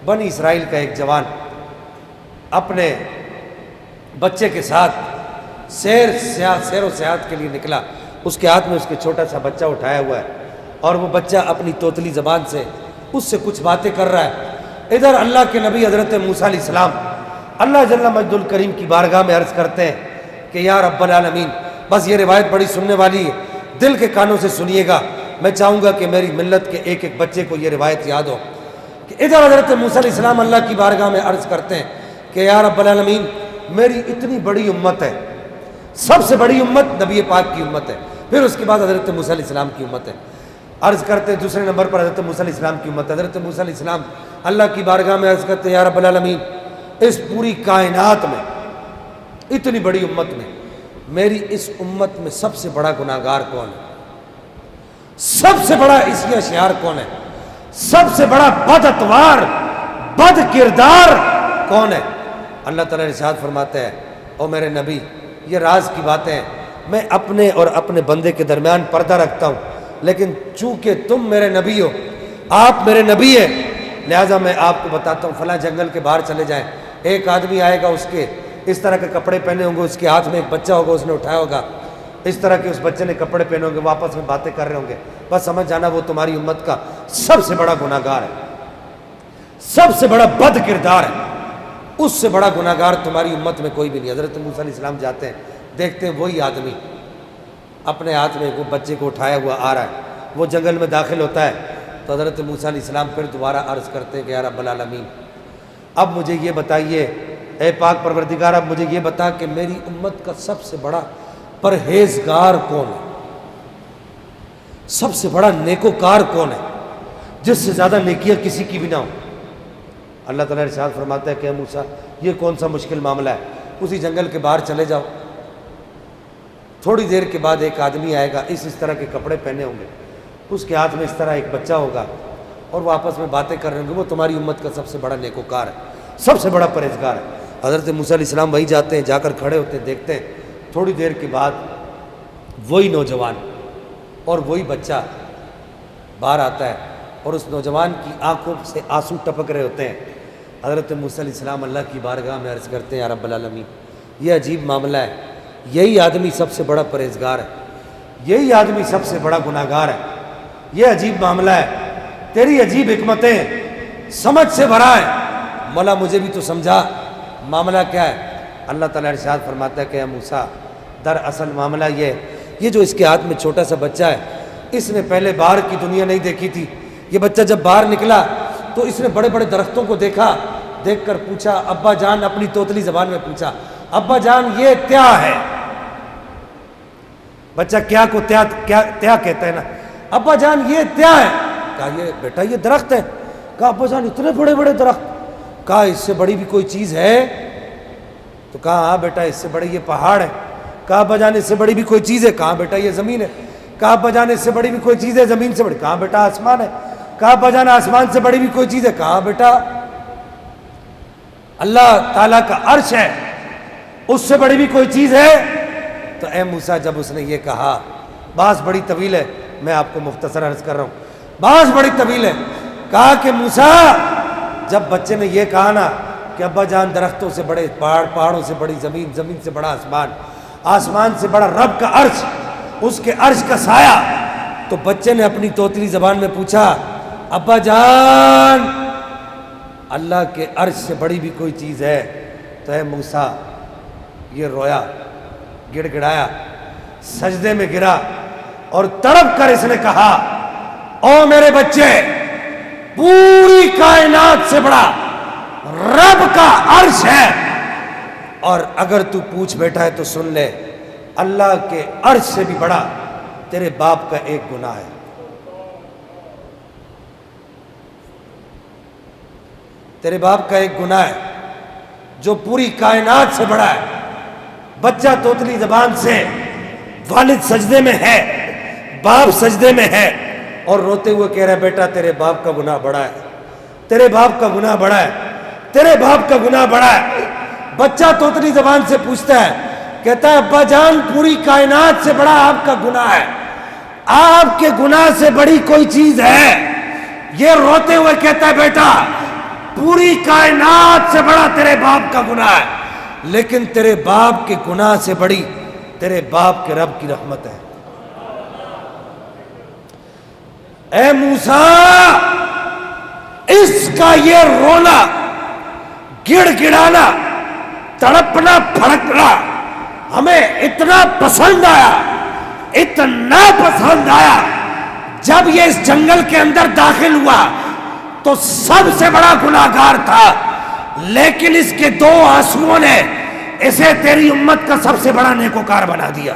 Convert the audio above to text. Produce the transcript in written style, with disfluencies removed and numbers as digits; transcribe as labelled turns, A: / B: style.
A: بنی اسرائیل کا ایک جوان اپنے بچے کے ساتھ سیر و سیاحت کے لیے نکلا. اس کے ہاتھ میں اس کے چھوٹا سا بچہ اٹھایا ہوا ہے اور وہ بچہ اپنی توتلی زبان سے اس سے کچھ باتیں کر رہا ہے. ادھر اللہ کے نبی حضرت موسیٰ علیہ السلام اللہ جل مجد الکریم کی بارگاہ میں عرض کرتے ہیں کہ یا رب العالمین، بس یہ روایت بڑی سننے والی ہے، دل کے کانوں سے سنیے گا. میں چاہوں گا کہ میری ملت کے ایک ایک بچے کو یہ روایت یاد ہو کہ ادھر حضرت موسیٰ علیہ السلام اللہ کی بارگاہ میں عرض کرتے ہیں کہ یا رب العالمین، میری اتنی بڑی امت ہے، سب سے بڑی امت نبی پاک کی امت ہے، پھر اس کے بعد حضرت موسیٰ علیہ السلام کی امت ہے. عرض کرتے ہیں دوسرے نمبر پر حضرت موسیٰ علیہ السلام کی امت ہے. حضرت موسیٰ علیہ السلام اللہ کی بارگاہ میں عرض کرتے ہیں یا رب العالمین، اس پوری کائنات میں اتنی بڑی امت میں میری اس امت میں سب سے بڑا گناہگار کون ہے؟ سب سے بڑا عصیہ شعار کون ہے؟ سب سے بڑا بد اتوار بد کردار کون ہے؟ اللہ تعالیٰ ارشاد فرماتا ہے او میرے نبی، یہ راز کی باتیں ہیں، میں اپنے اور اپنے بندے کے درمیان پردہ رکھتا ہوں، لیکن چونکہ تم میرے نبی ہو، آپ میرے نبی ہیں، لہٰذا میں آپ کو بتاتا ہوں فلاں جنگل کے باہر چلے جائیں. ایک آدمی آئے گا، اس کے اس طرح کے کپڑے پہنے ہوں گے، اس کے ہاتھ میں ایک بچہ ہوگا، اس نے اٹھایا ہوگا، اس طرح کے اس بچے نے کپڑے پہنے ہوں گے، وہ آپس میں باتیں کر رہے ہوں گے، بس سمجھ جانا وہ تمہاری امت کا سب سے بڑا گناہگار ہے، سب سے بڑا بد کردار ہے. اس سے بڑا گناہگار تمہاری امت میں کوئی بھی نہیں. حضرت موسیٰ علیہ السلام جاتے ہیں، دیکھتے ہیں وہی آدمی اپنے ہاتھ میں وہ بچے کو اٹھایا ہوا آ رہا ہے. وہ جنگل میں داخل ہوتا ہے تو حضرت موسیٰ علیہ السلام پھر دوبارہ عرض کرتے ہیں کہ یا رب العالمین، اب مجھے یہ بتائیے اے پاک پروردگار، اب مجھے یہ بتا کہ میری امت کا سب سے بڑا پرہیزگار کون ہے، سب سے بڑا نیکوکار کون ہے، جس سے زیادہ نیکیاں کسی کی بھی نہ ہو. اللہ تعالیٰ ارشاد فرماتا ہے کہ اے موسیٰ، یہ کون سا مشکل معاملہ ہے، اسی جنگل کے باہر چلے جاؤ. تھوڑی دیر کے بعد ایک آدمی آئے گا، اس طرح کے کپڑے پہنے ہوں گے، اس کے ہاتھ میں اس طرح ایک بچہ ہوگا اور وہ آپس میں باتیں کر رہے ہوں گے، وہ تمہاری امت کا سب سے بڑا نیکوکار ہے، سب سے بڑا پرہیزگار ہے. حضرت موسیٰ علیہ السلام وہیں جاتے ہیں، جا کر کھڑے ہوتے ہیں، دیکھتے ہیں تھوڑی دیر کے بعد وہی نوجوان اور وہی بچہ باہر آتا ہے اور اس نوجوان کی آنکھوں سے آنسو ٹپک رہے ہوتے ہیں. حضرت موسیٰ علیہ السلام اللہ کی بارگاہ میں عرض کرتے ہیں یا رب العالمین، یہ عجیب معاملہ ہے، یہی آدمی سب سے بڑا پرہیزگار ہے، یہی آدمی سب سے بڑا گناہگار ہے، یہ عجیب معاملہ ہے، تیری عجیب حکمتیں سمجھ سے بھرا ہے، مولا مجھے بھی تو سمجھا معاملہ کیا ہے. اللہ تعالیٰ ارشاد فرماتا ہے کہ اے موسیٰ، دراصل معاملہ یہ جو اس کے ہاتھ میں چھوٹا سا بچہ ہے، اس نے پہلے باہر کی دنیا نہیں دیکھی تھی. یہ بچہ جب باہر نکلا تو اس نے بڑے بڑے درختوں کو دیکھا، دیکھ کر پوچھا ابا جان، اپنی توتلی زبان میں پوچھا ابا جان یہ کیا ہے؟ بچہ کیا کو تیا کہتا ہے نا، ابا جان یہ کیا ہے؟ کہا یہ بیٹا یہ درخت ہے. کہا ابا جان اتنے بڑے بڑے درخت؟ کہا اس سے بڑی بھی کوئی چیز ہے؟ تو کہا ہاں بیٹا اس سے بڑے یہ پہاڑ ہے. کہا ابا جان اس سے بڑی بھی کوئی چیز ہے؟ کہا بیٹا یہ زمین ہے. کہا ابا جان اس سے بڑی بھی کوئی چیز ہے زمین سے بڑی؟ کہا بیٹا آسمان ہے. کہا ابا جان آسمان سے بڑی بھی کوئی چیز ہے؟ کہا بیٹا اللہ تعالیٰ کا عرش ہے، اس سے بڑی بھی کوئی چیز ہے؟ تو اے موسیٰ جب اس نے یہ کہا، بات بڑی طویل ہے، میں آپ کو مختصر عرض کر رہا ہوں، بات بڑی طویل ہے. کہا کہ موسیٰ جب بچے نے یہ کہا نا کہ ابا جان درختوں سے بڑے پہاڑ، پہاڑوں سے بڑی زمین، زمین سے بڑا آسمان، آسمان سے بڑا رب کا عرش، اس کے عرش کا سایہ، تو بچے نے اپنی توتلی زبان میں پوچھا ابا جان اللہ کے عرش سے بڑی بھی کوئی چیز ہے؟ تو اے موسیٰ یہ رویا، گڑ گڑایا، سجدے میں گرا اور تڑپ کر اس نے کہا او میرے بچے، پوری کائنات سے بڑا رب کا عرش ہے، اور اگر تو پوچھ بیٹھا ہے تو سن لے، اللہ کے عرش سے بھی بڑا تیرے باپ کا ایک گناہ ہے. تیرے باپ کا ایک گناہ ہے جو پوری کائنات سے بڑا ہے. بچہ توتلی زبان سے والد سجدے میں ہے، باپ سجدے میں ہے، اور روتے ہوئے کہہ رہا ہے بیٹا تیرے باپ کا گناہ بڑا ہے، تیرے باپ کا گناہ بڑا ہے، تیرے باپ کا گناہ بڑا ہے. بچہ توتلی زبان سے پوچھتا ہے، کہتا ہے ابا جان پوری کائنات سے بڑا آپ کا گناہ ہے، آپ کے گناہ سے بڑی کوئی چیز ہے؟ یہ روتے ہوئے کہتا ہے بیٹا پوری کائنات سے بڑا تیرے باپ کا گناہ ہے، لیکن تیرے باپ کے گناہ سے بڑی تیرے باپ کے رب کی رحمت ہے۔ اے موسیٰ، اس کا یہ رونا، گڑ گڑانا، تڑپنا پھڑکنا ہمیں اتنا پسند آیا، اتنا پسند آیا، جب یہ اس جنگل کے اندر داخل ہوا تو سب سے بڑا گناہگار تھا، لیکن اس کے 2 آنسوؤں نے اسے تیری امت کا سب سے بڑا نیکوکار بنا دیا۔